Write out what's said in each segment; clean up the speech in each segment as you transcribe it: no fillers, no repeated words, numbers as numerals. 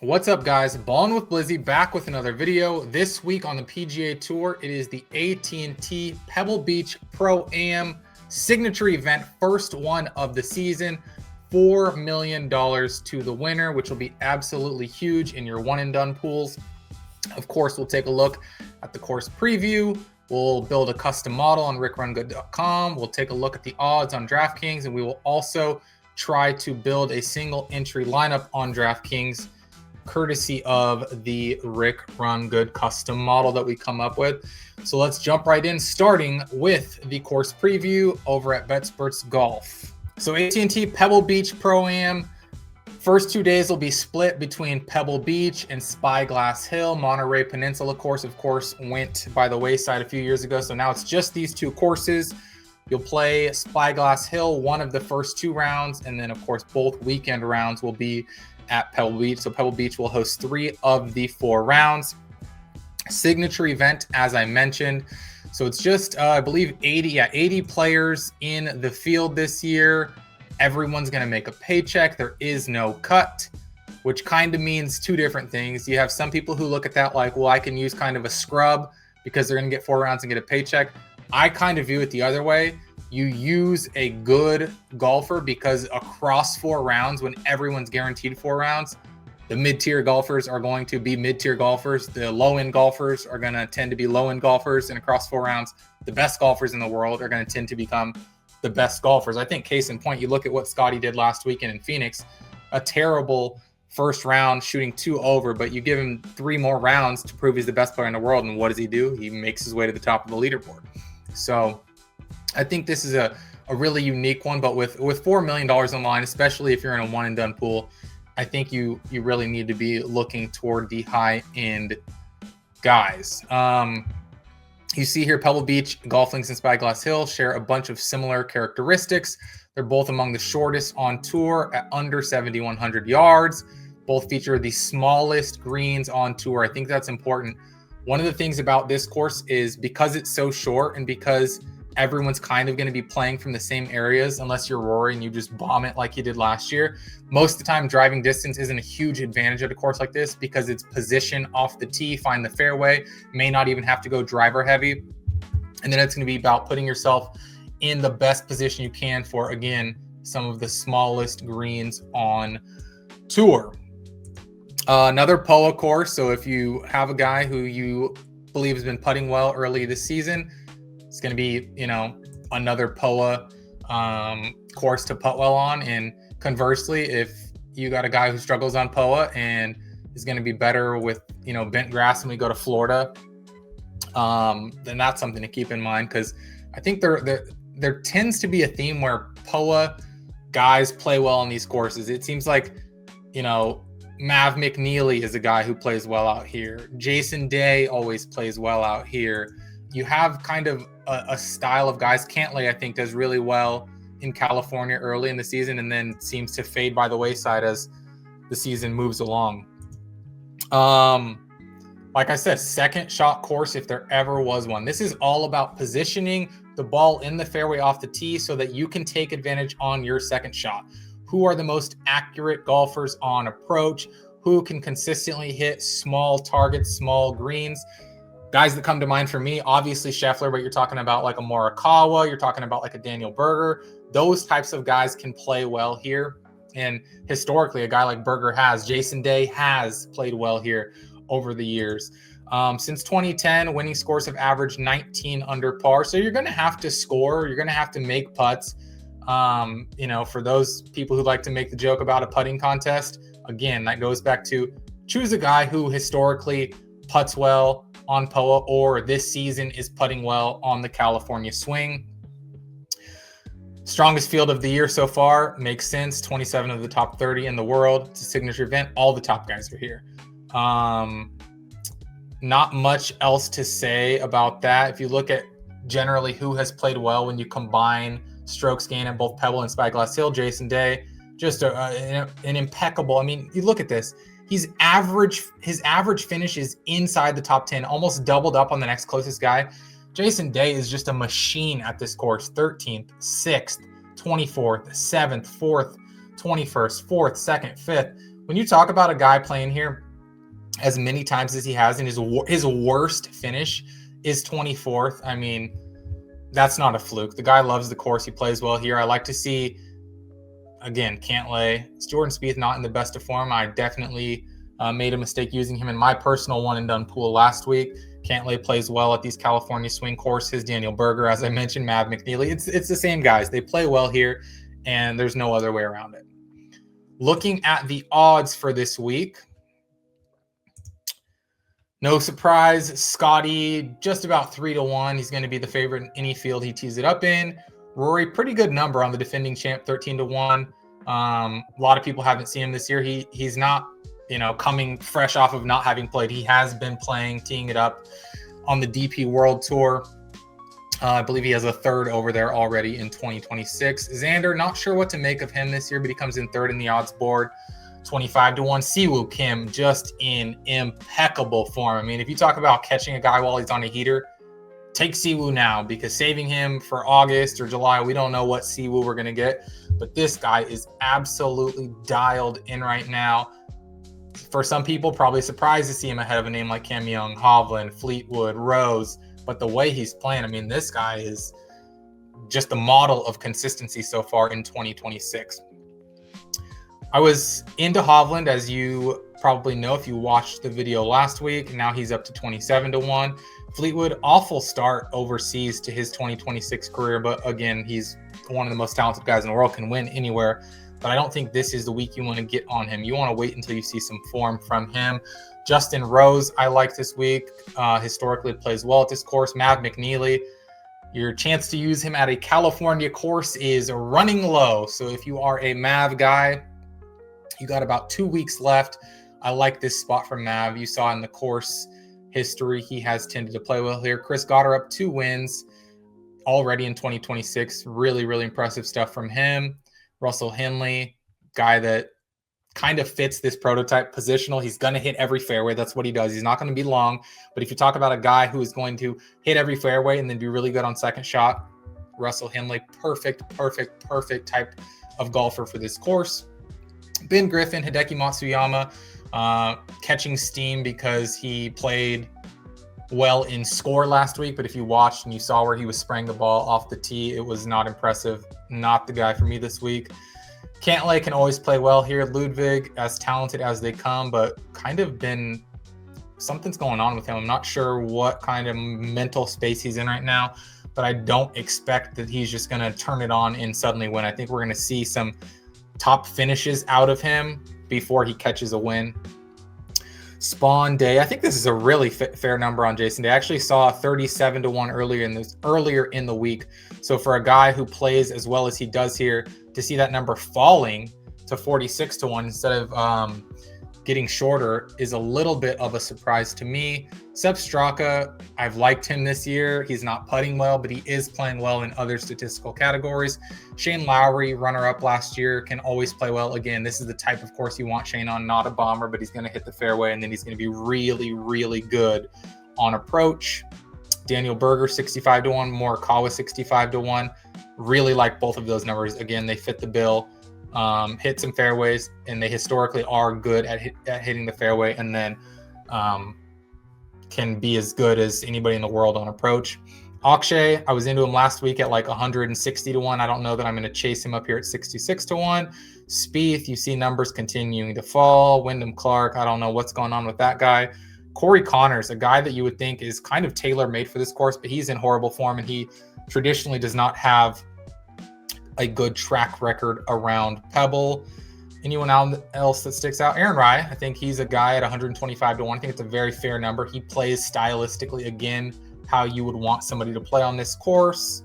What's up, guys? Ballin with Blizzy back with another video. This week on the PGA Tour, it is the AT&T Pebble Beach Pro-Am signature event, first one of the season. $4 million to the winner, which will be absolutely huge in your one-and-done pools. Of course, we'll take a look at the course preview. We'll build a custom model on rickrungood.com. We'll take a look at the odds on DraftKings, and we will also try to build a single entry lineup on DraftKings, courtesy of the Rick Run Good custom model that we come up with. So let's jump right in, starting with the course preview over at BetSports Golf. So AT&T Pebble Beach Pro-Am. First 2 days will be split between Pebble Beach and Spyglass Hill. Monterey Peninsula course, of course, went by the wayside a few years ago. So now it's just these two courses. You'll play Spyglass Hill one of the first two rounds, and then, of course, both weekend rounds will be at Pebble Beach. So Pebble Beach will host 3 of the 4 rounds. Signature event, as I mentioned. So it's just, I believe, 80 players in the field this year. Everyone's going to make a paycheck. There is no cut, which kind of means two different things. You have some people who look at that like, well, I can use kind of a scrub because they're going to get 4 rounds and get a paycheck. I kind of view it the other way. You use a good golfer because across 4 rounds, when everyone's guaranteed 4 rounds, the mid-tier golfers are going to be mid-tier golfers. The low-end golfers are going to tend to be low-end golfers. And across 4 rounds, the best golfers in the world are going to tend to become the best golfers. I think case in point, you look at what Scotty did last weekend in Phoenix, a terrible first round shooting 2 over, but you give him 3 more rounds to prove he's the best player in the world. And what does he do? He makes his way to the top of the leaderboard. So I think this is a really unique one, but with $4 million on the line, especially if you're in a one and done pool, I think you really need to be looking toward the high end guys. You see here, Pebble Beach, Golf Links, and Spyglass Hill share a bunch of similar characteristics. They're both among the shortest on tour at under 7,100 yards. Both feature the smallest greens on tour. I think that's important. One of the things about this course is because it's so short and because everyone's kind of going to be playing from the same areas, unless you're Rory and you just bomb it like you did last year. Most of the time, driving distance isn't a huge advantage at a course like this because it's position off the tee, find the fairway, may not even have to go driver heavy. And then it's going to be about putting yourself in the best position you can for, again, some of the smallest greens on tour. Another POA course. So if you have a guy who you believe has been putting well early this season, it's going to be, another POA course to putt well on. And conversely, if you got a guy who struggles on POA and is going to be better with, bent grass when we go to Florida, then that's something to keep in mind, because I think there tends to be a theme where POA guys play well on these courses. It seems like, Mav McNeely is a guy who plays well out here. Jason Day always plays well out here. You have kind of a style of guys. Cantlay, I think, does really well in California early in the season and then seems to fade by the wayside as the season moves along. Like I said, second shot course if there ever was one. This is all about positioning the ball in the fairway off the tee so that you can take advantage on your second shot. Who are the most accurate golfers on approach? Who can consistently hit small targets, small greens? Guys that come to mind for me, obviously Scheffler, but you're talking about like a Morikawa, you're talking about like a Daniel Berger. Those types of guys can play well here. And historically, a guy like Berger has. Jason Day has played well here over the years. Since 2010, winning scores have averaged 19 under par. So you're going to have to score. You're going to have to make putts. For those people who like to make the joke about a putting contest, again, that goes back to choose a guy who historically putts well on POA or this season is putting well on the California swing. Strongest field of the year so far makes sense. 27 of the top 30 in the world. It's a signature event. All the top guys are here. Not much else to say about that. If you look at generally who has played well when you combine strokes gained at both Pebble and Spyglass Hill, Jason Day, just an impeccable. I mean, you look at this. His average finish is inside the top 10, almost doubled up on the next closest guy. Jason Day is just a machine at this course. 13th, 6th, 24th, 7th, 4th, 21st, 4th, 2nd, 5th. when you talk about a guy playing here as many times as he has, and his worst finish is 24th, I mean, that's not a fluke. The guy loves the course. He plays well here. I like to see, again, Cantlay. Jordan Spieth not in the best of form. I definitely made a mistake using him in my personal one and done pool last week. Cantlay plays well at these California swing courses. Daniel Berger, as I mentioned, Mav McNeely. It's the same guys. They play well here, and there's no other way around it. Looking at the odds for this week, no surprise, Scotty just about 3-1. He's going to be the favorite in any field he tees it up in. Rory, pretty good number on the defending champ, 13-1. A lot of people haven't seen him this year. He's not, coming fresh off of not having played. He has been playing, teeing it up on the DP World Tour. I believe he has a third over there already in 2026. Xander, not sure what to make of him this year, but he comes in third in the odds board, 25-1. Siwoo Kim, just in impeccable form. I mean, if you talk about catching a guy while he's on a heater, take Siwoo now, because saving him for August or July, we don't know what Siwoo we're going to get. But this guy is absolutely dialed in right now. For some people, probably surprised to see him ahead of a name like Cam Young, Hovland, Fleetwood, Rose. But the way he's playing, I mean, this guy is just the model of consistency so far in 2026. I was into Hovland, as you probably know if you watched the video last week. Now he's up to 27-1. Fleetwood, awful start overseas to his 2026 career. But again, he's one of the most talented guys in the world, can win anywhere. But I don't think this is the week you want to get on him. You want to wait until you see some form from him. Justin Rose, I like this week. Historically plays well at this course. Mav McNeely, your chance to use him at a California course is running low. So if you are a Mav guy, you got about 2 weeks left. I like this spot from Mav. You saw in the course history, he has tended to play well here. Chris Goddard up 2 wins already in 2026. Really, really impressive stuff from him. Russell Henley, guy that kind of fits this prototype positional. He's going to hit every fairway. That's what he does. He's not going to be long. But if you talk about a guy who is going to hit every fairway and then be really good on second shot, Russell Henley, perfect type of golfer for this course. Ben Griffin, Hideki Matsuyama, catching steam because he played well in score last week. But if you watched and you saw where he was spraying the ball off the tee, it was not impressive. Not the guy for me this week. Cantlay can always play well here. Ludwig, as talented as they come, but kind of been something's going on with him. I'm not sure what kind of mental space he's in right now, but I don't expect that he's just going to turn it on and suddenly win. I think we're going to see some top finishes out of him before he catches a win. Spawn Day, I think this is a really fair number on Jason Day. I actually saw 37-1 earlier in the week. So for a guy who plays as well as he does here, to see that number falling to 46-1 instead of getting shorter is a little bit of a surprise to me. Sepp Straka, I've liked him this year. He's not putting well, but he is playing well in other statistical categories. Shane Lowry, runner-up last year, can always play well. Again, this is the type of course you want Shane on, not a bomber, but he's going to hit the fairway, and then he's going to be really, really good on approach. Daniel Berger, 65-1. Morikawa, 65-1. Really like both of those numbers. Again, they fit the bill. Hit some fairways, and they historically are good at hitting the fairway, and then can be as good as anybody in the world on approach. Akshay, I was into him last week at like 160-1. I don't know that I'm going to chase him up here at 66-1. Spieth, you see numbers continuing to fall. Wyndham Clark, I don't know what's going on with that guy. Corey Connors, a guy that you would think is kind of tailor-made for this course, but he's in horrible form, and he traditionally does not have a good track record around Pebble. Anyone else that sticks out? Aaron Rai, I think he's a guy at 125-1. I think it's a very fair number. He plays stylistically, again, how you would want somebody to play on this course.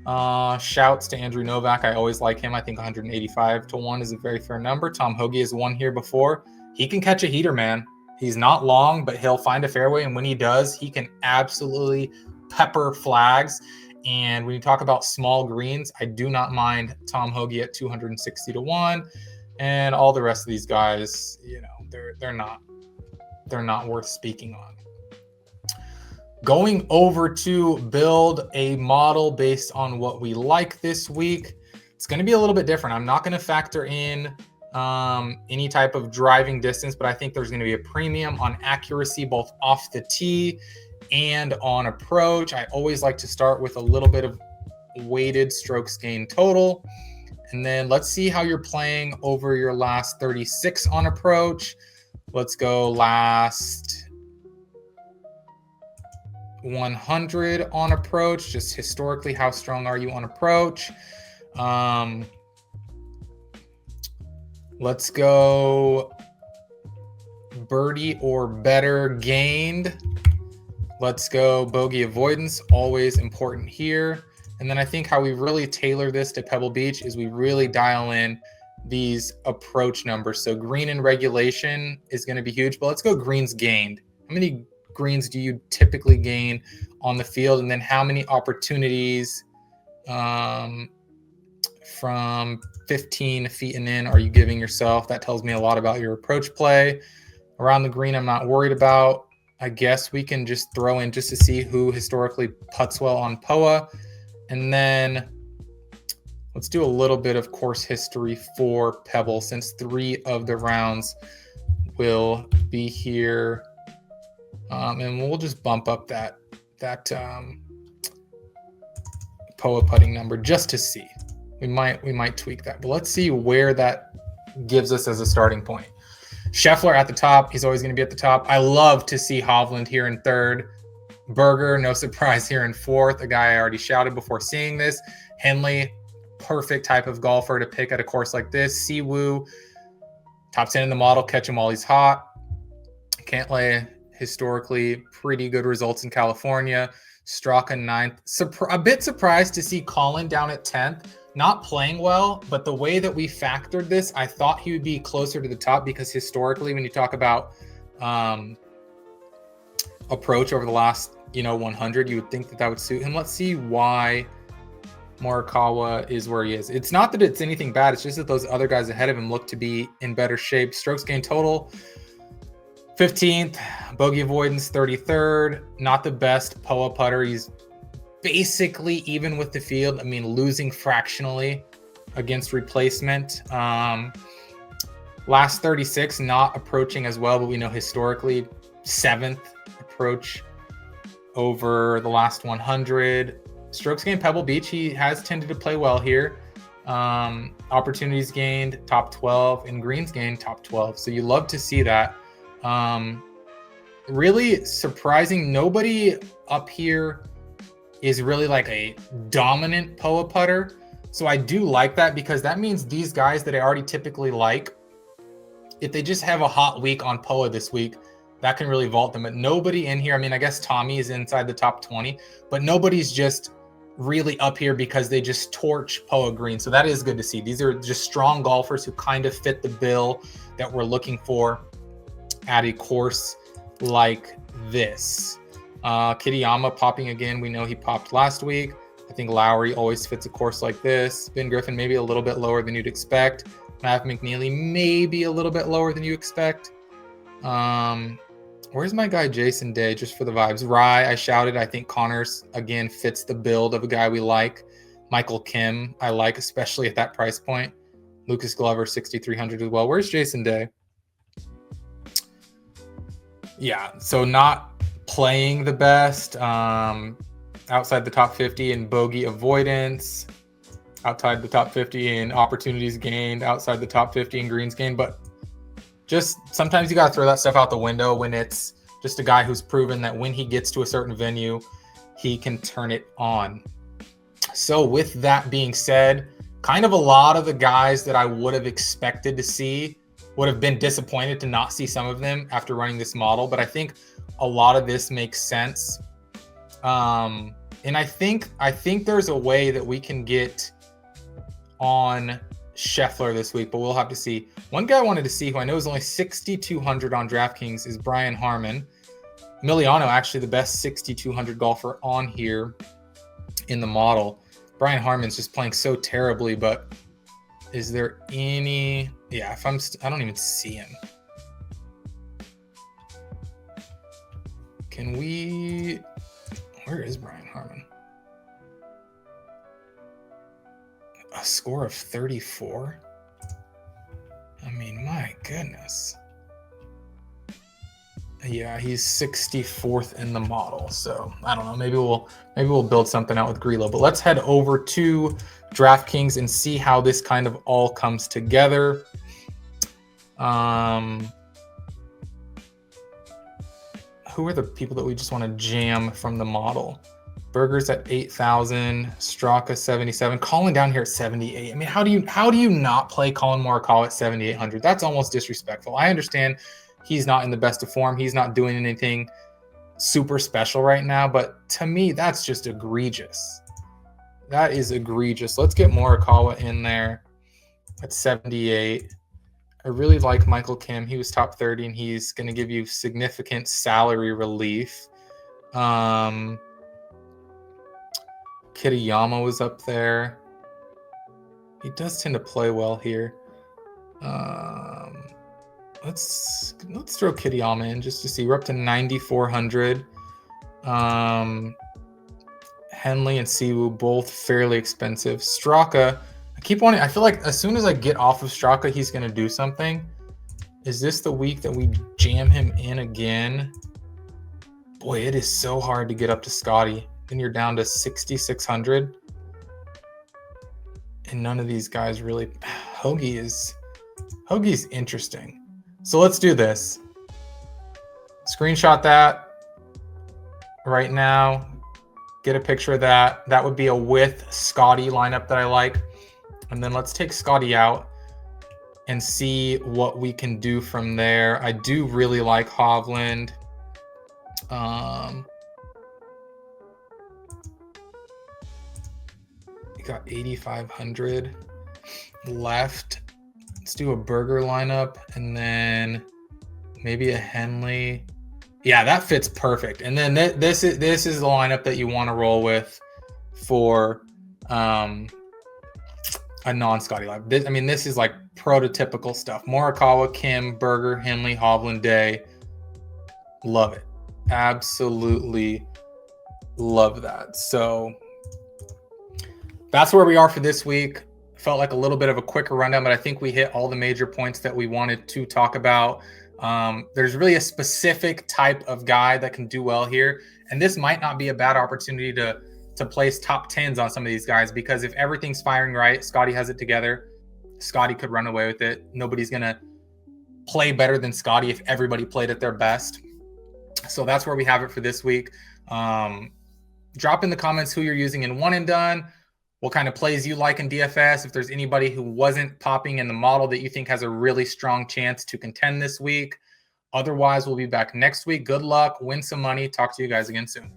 Shouts to Andrew Novak. I always like him. I think 185-1 is a very fair number. Tom Hoagie has won here before. He can catch a heater, man. He's not long, but he'll find a fairway, and when he does, he can absolutely pepper flags. And when you talk about small greens, I do not mind Tom Hoagie at 260-1, and all the rest of these guys, they're not worth speaking on. Going over to build a model based on what we like this week, it's going to be a little bit different. I'm not going to factor in any type of driving distance, but I think there's going to be a premium on accuracy, both off the tee and on approach. I always like to start with a little bit of weighted strokes gained total. And then let's see how you're playing over your last 36 on approach. Let's go last 100 on approach. Just historically, how strong are you on approach? Let's go birdie or better gained. Let's go bogey avoidance, always important here. And then I think how we really tailor this to Pebble Beach is we really dial in these approach numbers. So green in regulation is going to be huge, but let's go greens gained. How many greens do you typically gain on the field? And then how many opportunities from 15 feet and in are you giving yourself? That tells me a lot about your approach play. Around the green, I'm not worried about. I guess we can just throw in just to see who historically putts well on POA. And then let's do a little bit of course history for Pebble, since 3 of the rounds will be here. And we'll just bump up that POA putting number just to see. We might tweak that, but let's see where that gives us as a starting point. Scheffler at the top. He's always going to be at the top. I love to see Hovland here in third. Berger, no surprise, here in fourth. A guy I already shouted before seeing this. Henley, perfect type of golfer to pick at a course like this. Siwoo, top 10 in the model, catch him while he's hot. Cantlay, historically pretty good results in California. Straka ninth. A bit surprised to see Colin down at 10th. Not playing well, but the way that we factored this, I thought he would be closer to the top, because historically, when you talk about approach over the last 100, you would think that would suit him. Let's see why Morikawa is where he is. It's not that it's anything bad. It's just that those other guys ahead of him look to be in better shape. Strokes gained total, 15th. Bogey avoidance, 33rd. Not the best POA putter. He's basically even with the field. I mean, losing fractionally against replacement. Last 36, not approaching as well, but we know historically 7th approach over the last 100. Strokes gained Pebble Beach, he has tended to play well here. Opportunities gained, top 12, and greens gained, top 12. So you love to see that. Really surprising, nobody up here is really like a dominant POA putter. So I do like that, because that means these guys that I already typically like, if they just have a hot week on POA this week, that can really vault them. But nobody in here, I mean, I guess Tommy is inside the top 20, but nobody's just really up here because they just torch POA green. So that is good to see. These are just strong golfers who kind of fit the bill that we're looking for at a course like this. Kitayama popping again. We know he popped last week. I think Lowry always fits a course like this. Ben Griffin maybe a little bit lower than you'd expect. Matt McNeely maybe a little bit lower than you expect. Where's my guy Jason Day, just for the vibes? Rye, I shouted. I think Connors, again, fits the build of a guy we like. Michael Kim, I like, especially at that price point. Lucas Glover, 6,300 as well. Where's Jason Day? Yeah, so not playing the best. Outside the top 50 in bogey avoidance. Outside the top 50 in opportunities gained. Outside the top 50 in greens gained. But just sometimes you got to throw that stuff out the window when it's just a guy who's proven that when he gets to a certain venue, he can turn it on. So with that being said, kind of a lot of the guys that I would have expected to see would have been disappointed to not see some of them after running this model. But I think a lot of this makes sense. And I think there's a way that we can get on Scheffler this week, but we'll have to see. One guy I wanted to see who I know is only 6,200 on DraftKings is Brian Harman. Emiliano, actually the best 6,200 golfer on here in the model. Brian Harman's just playing so terribly, but is there any... Yeah, I don't even see him. Can we... Where is Brian Harman? A score of 34? goodness. Yeah, he's 64th in the model. So I don't know. Maybe we'll build something out with Grillo. But let's head over to DraftKings and see how this kind of all comes together. Who are the people that we just want to jam from the model? Burgers at 8,000, Straka 77, Colin down here at 78. I mean, how do you not play Colin Morikawa at 7,800? That's almost disrespectful. I understand he's not in the best of form. He's not doing anything super special right now, but to me, that's just egregious. That is egregious. Let's get Morikawa in there at 78. I really like Michael Kim. He was top 30, and he's going to give you significant salary relief. Kitayama was up there. He does tend to play well here. Let's throw Kitayama in just to see. We're up to 9,400. Henley and Siwoo both fairly expensive. Straka, I feel like as soon as I get off of Straka, he's going to do something. Is this the week that we jam him in again? Boy, it is so hard to get up to Scotty. Then you're down to 6,600. And none of these guys really... Hoagie's interesting. So let's do this. Screenshot that right now. Get a picture of that. That would be a with Scotty lineup that I like. And then let's take Scotty out and see what we can do from there. I do really like Hovland. We got 8,500 left. Let's do a burger lineup and then maybe a Henley. Yeah, that fits perfect. And then this is the lineup that you want to roll with for a non-Scotty live. This is like prototypical stuff. Morikawa, Kim, Berger, Henley, Hovland, Day. Love it. Absolutely love that. So that's where we are for this week. Felt like a little bit of a quicker rundown, but I think we hit all the major points that we wanted to talk about. There's really a specific type of guy that can do well here. And this might not be a bad opportunity to place top 10s on some of these guys, because if everything's firing right, Scotty has it together. Scotty could run away with it. Nobody's going to play better than Scotty if everybody played at their best. So that's where we have it for this week. Drop in the comments who you're using in one and done, what kind of plays you like in DFS. If there's anybody who wasn't popping in the model that you think has a really strong chance to contend this week. Otherwise, we'll be back next week. Good luck, win some money. Talk to you guys again soon.